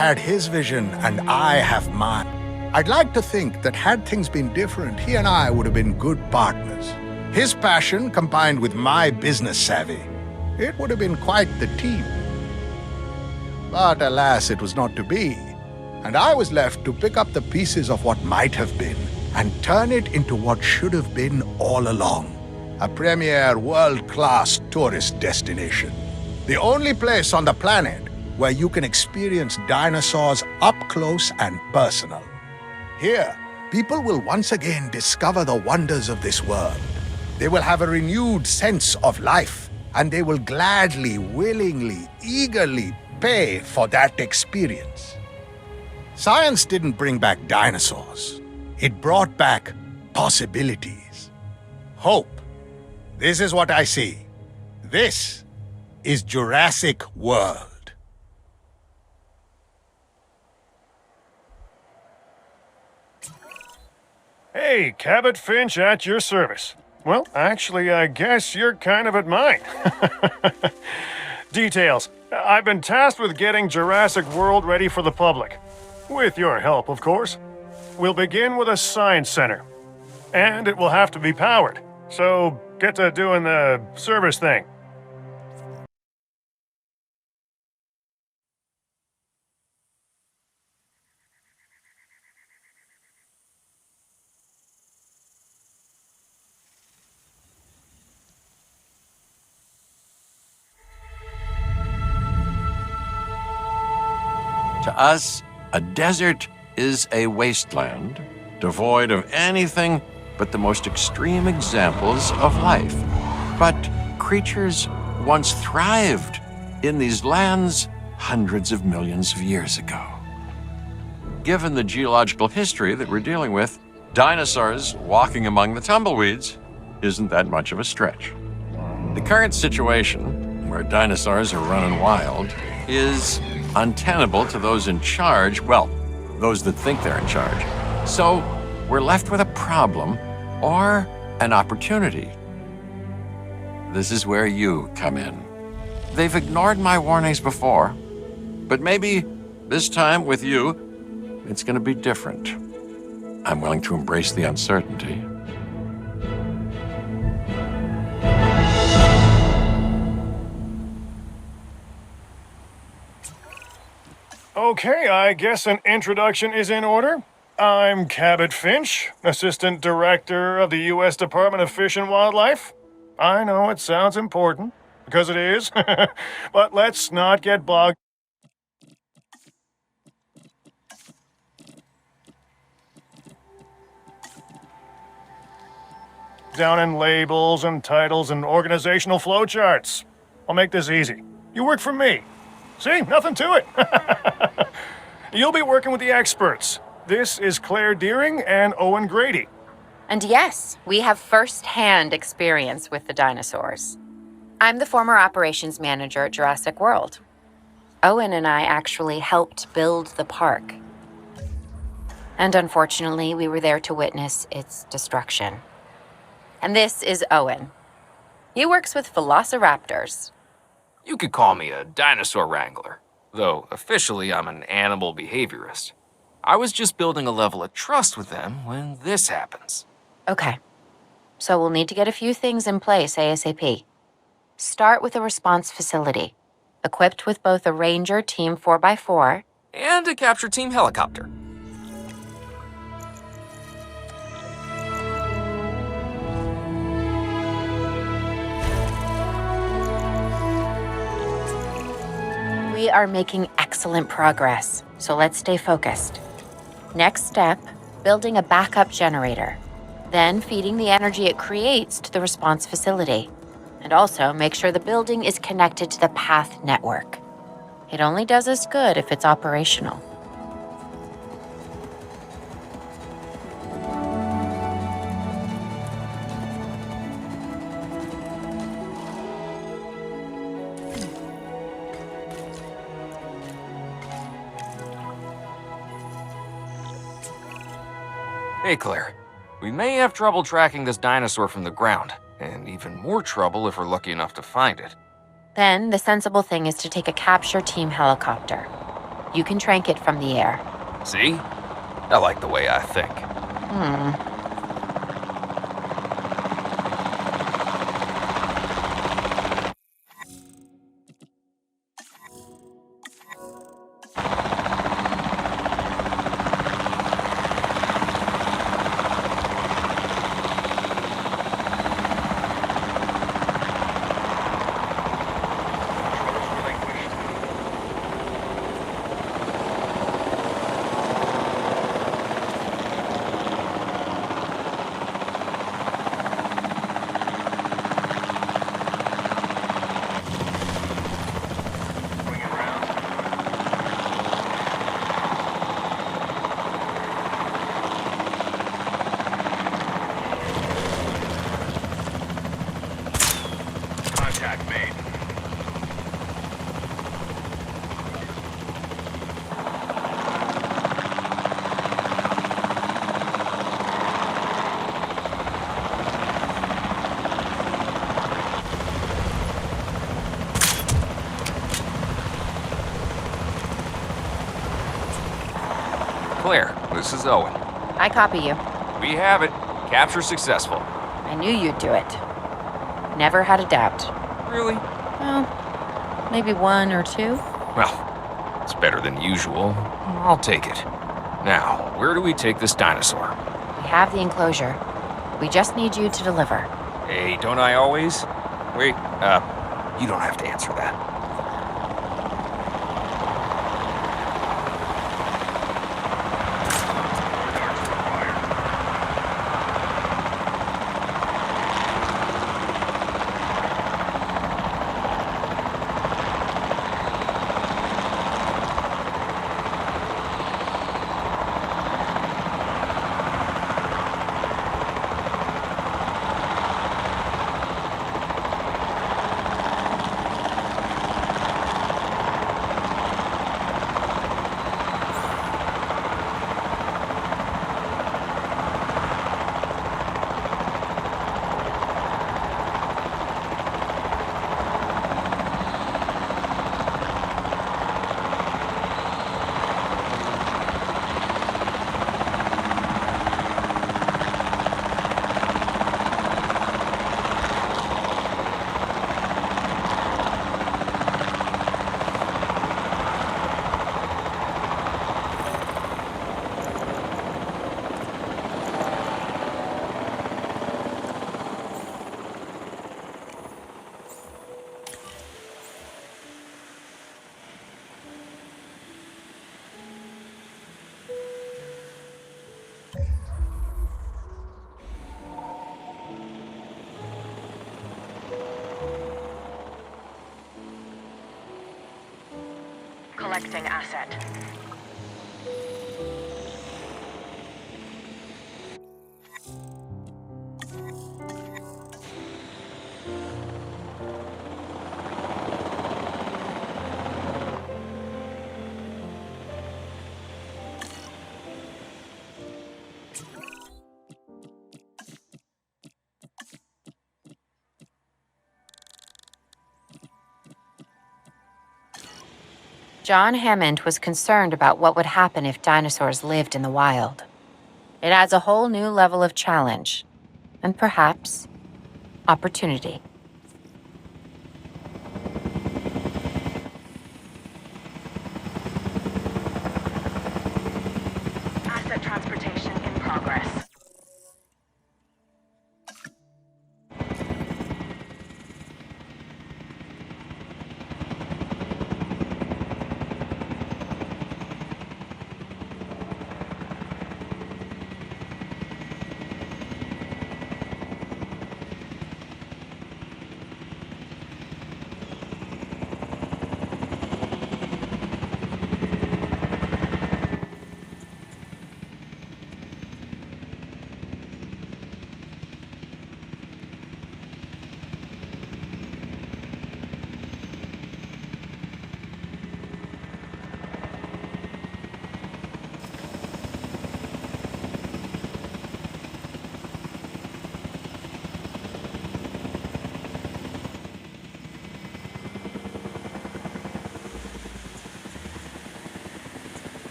had his vision and I have mine. I'd like to think that had things been different, he and I would have been good partners. His passion combined with my business savvy, it would have been quite the team. But alas, it was not to be, and I was left to pick up the pieces of what might have been and turn it into what should have been all along. A premier world-class tourist destination. The only place on the planet where you can experience dinosaurs up close and personal. Here, people will once again discover the wonders of this world. They will have a renewed sense of life, and they will gladly, willingly, eagerly pay for that experience. Science didn't bring back dinosaurs. It brought back possibilities. Hope. This is what I see. This is Jurassic World. Hey, Cabot Finch at your service. Well, actually, I guess you're kind of at mine. Details. I've been tasked with getting Jurassic World ready for the public. With your help, of course. We'll begin with a science center. And it will have to be powered. So, get to doing the service thing. To us, a desert is a wasteland, devoid of anything but the most extreme examples of life. But creatures once thrived in these lands hundreds of millions of years ago. Given the geological history that we're dealing with, dinosaurs walking among the tumbleweeds isn't that much of a stretch. The current situation, where dinosaurs are running wild, is untenable to those in charge, well, those that think they're in charge. So we're left with a problem or an opportunity. This is where you come in. They've ignored my warnings before, but maybe this time with you, it's going to be different. I'm willing to embrace the uncertainty. Okay, I guess an introduction is in order. I'm Cabot Finch, Assistant Director of the U.S. Department of Fish and Wildlife. I know it sounds important, because it is, but let's not get bogged down in labels and titles and organizational flowcharts. I'll make this easy. You work for me. See, nothing to it. You'll be working with the experts. This is Claire Deering and Owen Grady. And yes, we have first-hand experience with the dinosaurs. I'm the former operations manager at Jurassic World. Owen and I actually helped build the park. And unfortunately, we were there to witness its destruction. And this is Owen. He works with velociraptors. You could call me a dinosaur wrangler, though officially I'm an animal behaviorist. I was just building a level of trust with them when this happens. Okay. So we'll need to get a few things in place ASAP. Start with a response facility, equipped with both a Ranger Team 4x4 and a capture team helicopter. We are making excellent progress, so let's stay focused. Next step, building a backup generator. Then feeding the energy it creates to the response facility. And also make sure the building is connected to the path network. It only does us good if it's operational. Hey, Claire. We may have trouble tracking this dinosaur from the ground, and even more trouble if we're lucky enough to find it. Then, the sensible thing is to take a capture team helicopter. You can trank it from the air. See? I like the way I think. Contact made. Claire, this is Owen. I copy you. We have it. Capture successful. I knew you'd do it. Never had a doubt. Really? Well, maybe one or two. Well, it's better than usual. I'll take it. Now, where do we take this dinosaur? We have the enclosure. We just need you to deliver. Hey, don't I always? Wait, you don't have to answer that. Collecting asset. John Hammond was concerned about what would happen if dinosaurs lived in the wild. It adds a whole new level of challenge, and perhaps opportunity. Asset transportation in progress.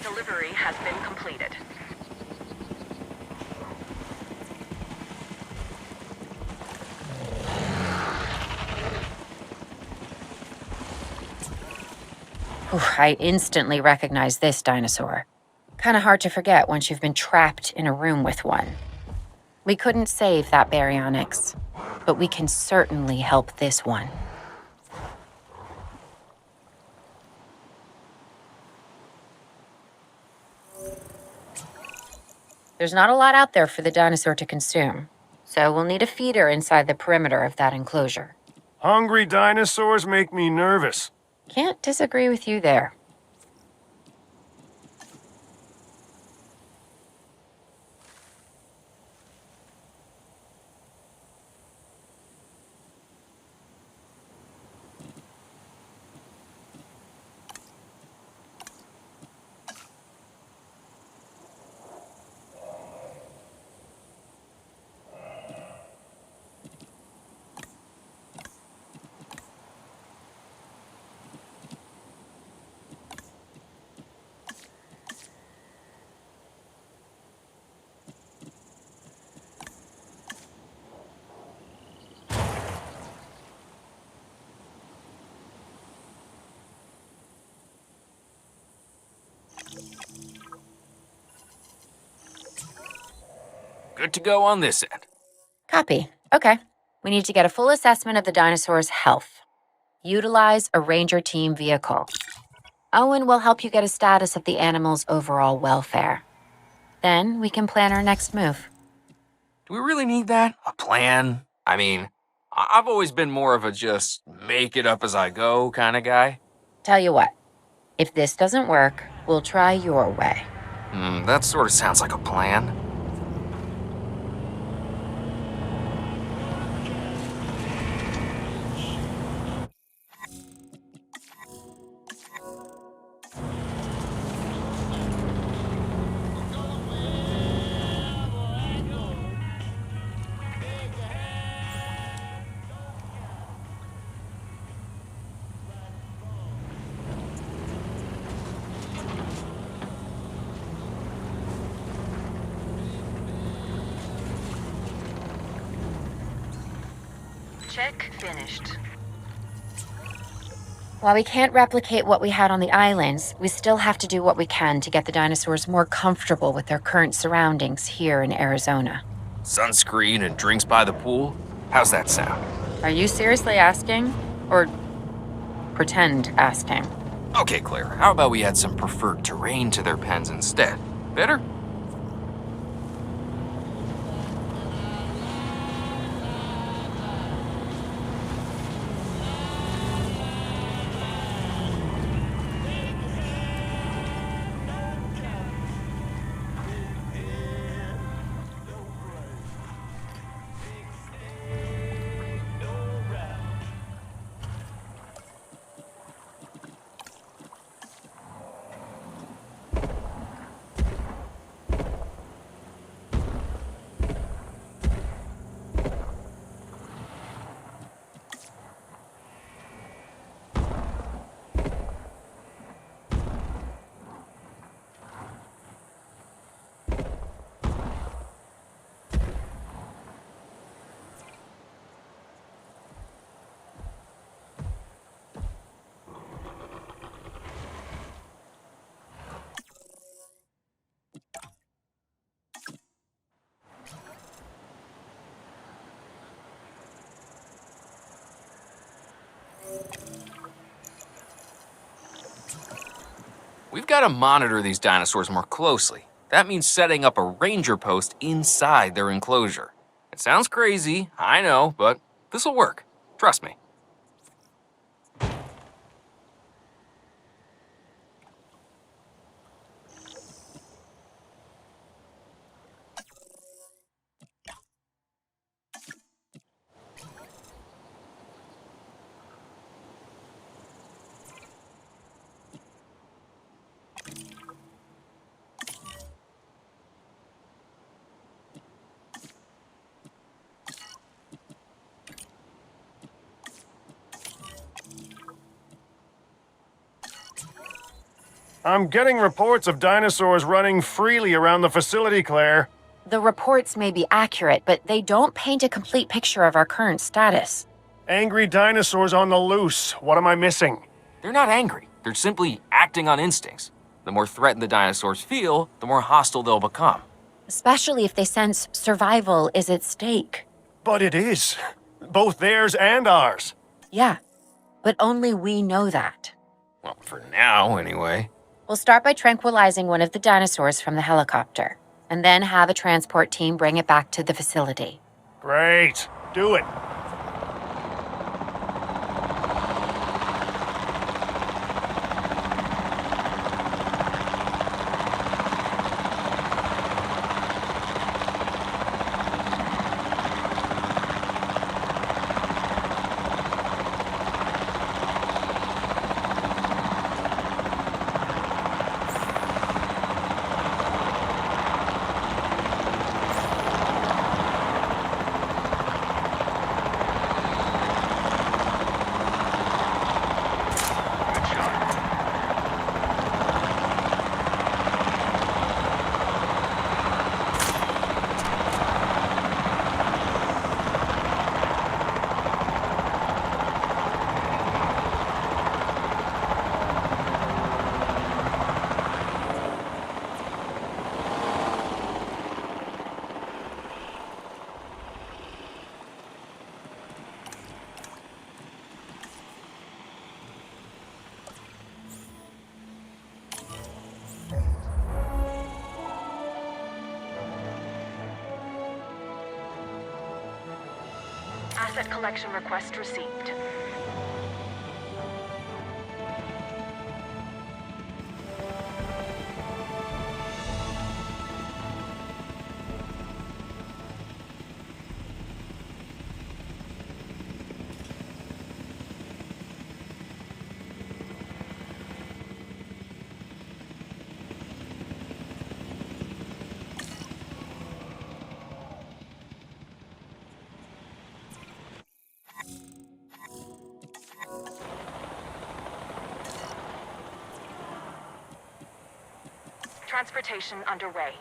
Delivery has been completed. Whew, I instantly recognize this dinosaur. Kinda hard to forget once you've been trapped in a room with one. We couldn't save that baryonyx, but we can certainly help this one. There's not a lot out there for the dinosaur to consume, so we'll need a feeder inside the perimeter of that enclosure. Hungry dinosaurs make me nervous. Can't disagree with you there. Good to go on this end. Copy. Okay. We need to get a full assessment of the dinosaur's health. Utilize a ranger team vehicle. Owen will help you get a status of the animal's overall welfare. Then we can plan our next move. Do we really need that? A plan? I mean, I've always been more of a just make it up as I go kind of guy. Tell you what, if this doesn't work, we'll try your way. That sort of sounds like a plan. Check finished. While we can't replicate what we had on the islands, we still have to do what we can to get the dinosaurs more comfortable with their current surroundings here in Arizona. Sunscreen and drinks by the pool? How's that sound? Are you seriously asking? Or pretend asking? Okay, Claire, how about we add some preferred terrain to their pens instead? Better? We've got to monitor these dinosaurs more closely. That means setting up a ranger post inside their enclosure. It sounds crazy, I know, but this'll work. Trust me. I'm getting reports of dinosaurs running freely around the facility, Claire. The reports may be accurate, but they don't paint a complete picture of our current status. Angry dinosaurs on the loose. What am I missing? They're not angry. They're simply acting on instincts. The more threatened the dinosaurs feel, the more hostile they'll become. Especially if they sense survival is at stake. But it is. Both theirs and ours. Yeah, but only we know that. Well, for now, anyway. We'll start by tranquilizing one of the dinosaurs from the helicopter, and then have a transport team bring it back to the facility. Great. Do it. Asset collection request received. Transportation underway.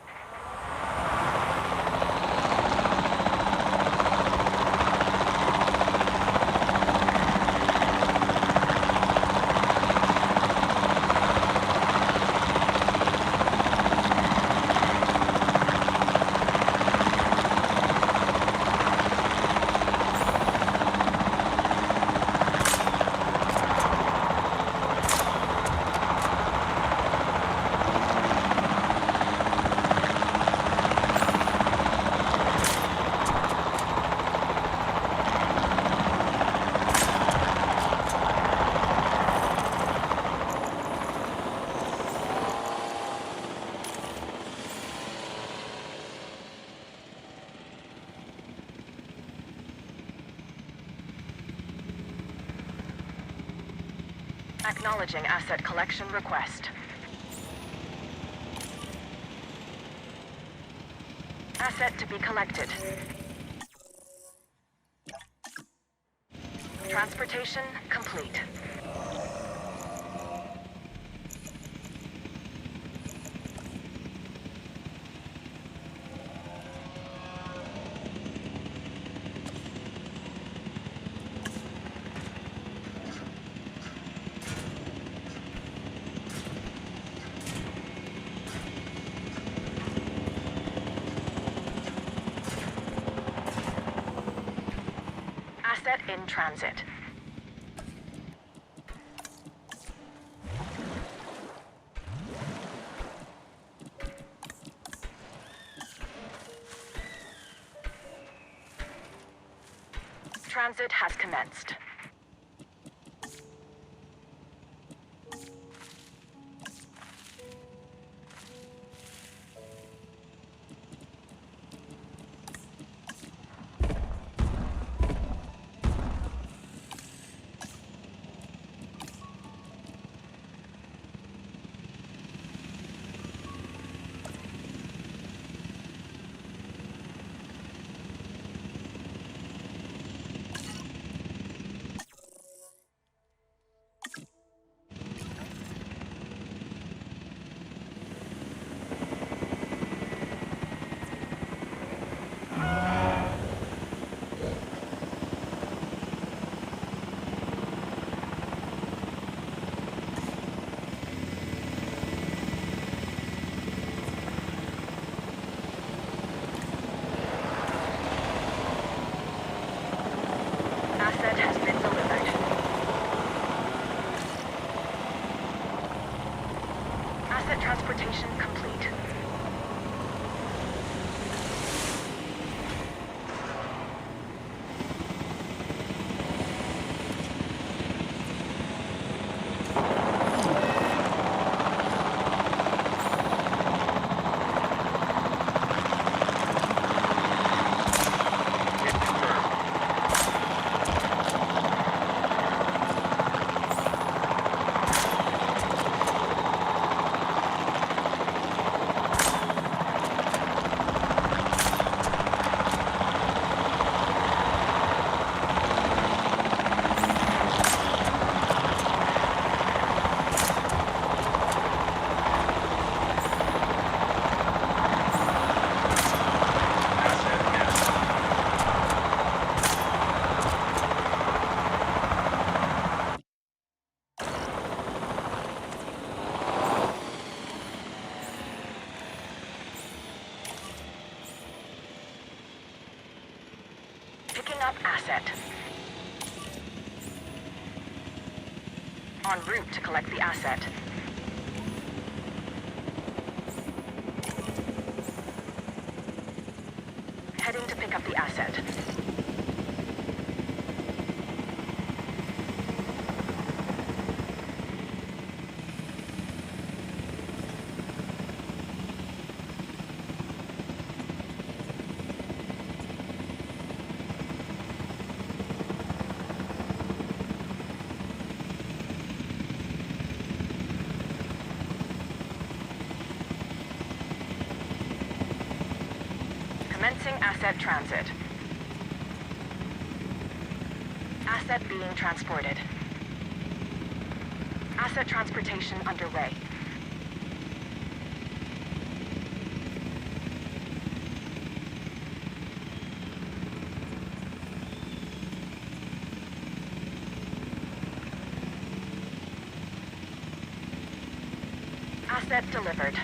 Acknowledging asset collection request. Asset to be collected. Transportation complete. Asset in transit. Transit has commenced. Asset transportation complete. Picking up asset. En route to collect the asset. Heading to pick up the asset. Commencing asset transit. Asset being transported. Asset transportation underway. Asset delivered.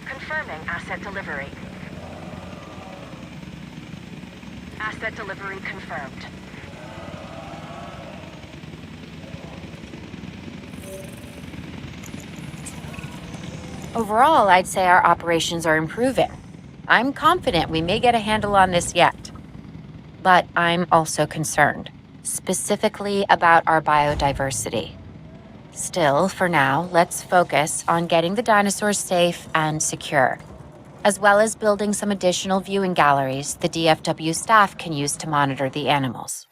Confirming asset delivery. Asset delivery confirmed. Overall, I'd say our operations are improving. I'm confident we may get a handle on this yet. But I'm also concerned, specifically about our biodiversity. Still, for now, let's focus on getting the dinosaurs safe and secure, as well as building some additional viewing galleries the DFW staff can use to monitor the animals.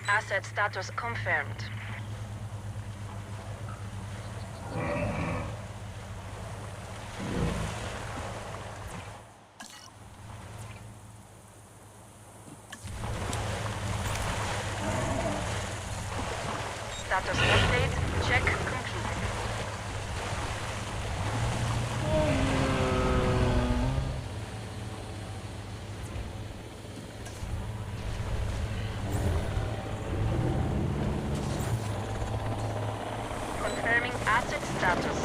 Asset status confirmed. Status update, check complete. Confirming asset status.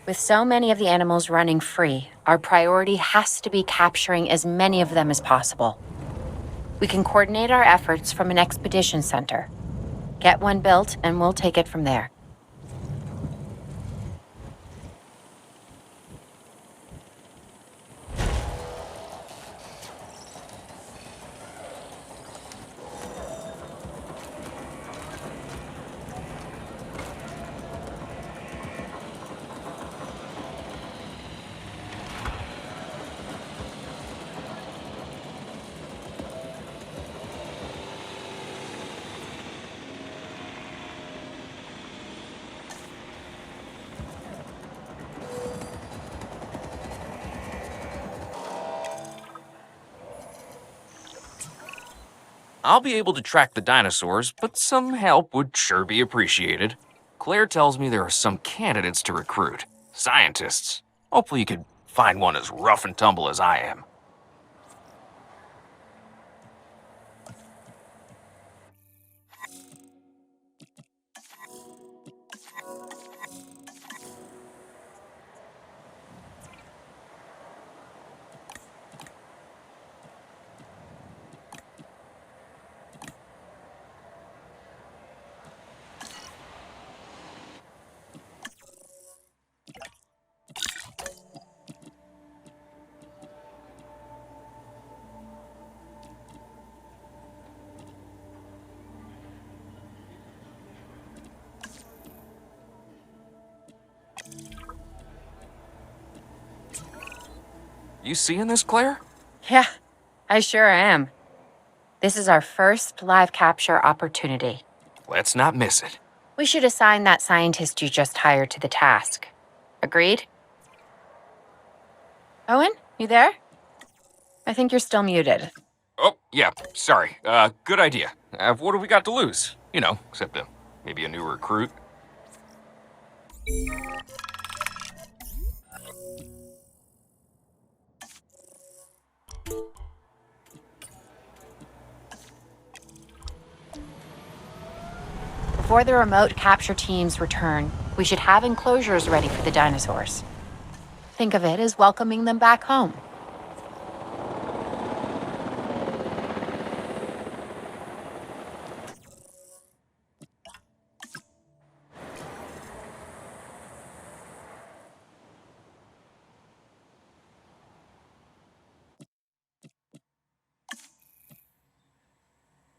With so many of the animals running free, our priority has to be capturing as many of them as possible. We can coordinate our efforts from an expedition center. Get one built, and we'll take it from there. I'll be able to track the dinosaurs, but some help would sure be appreciated. Claire tells me there are some candidates to recruit. Scientists. Hopefully you could find one as rough and tumble as I am. You seeing this, Claire? Yeah, I sure am. This is our first live capture opportunity. Let's not miss it. We should assign that scientist you just hired to the task. Agreed? Owen, you there? I think you're still muted. Oh, yeah, sorry. Good idea. What have we got to lose? You know, except maybe a new recruit. Before the remote capture teams return, we should have enclosures ready for the dinosaurs. Think of it as welcoming them back home.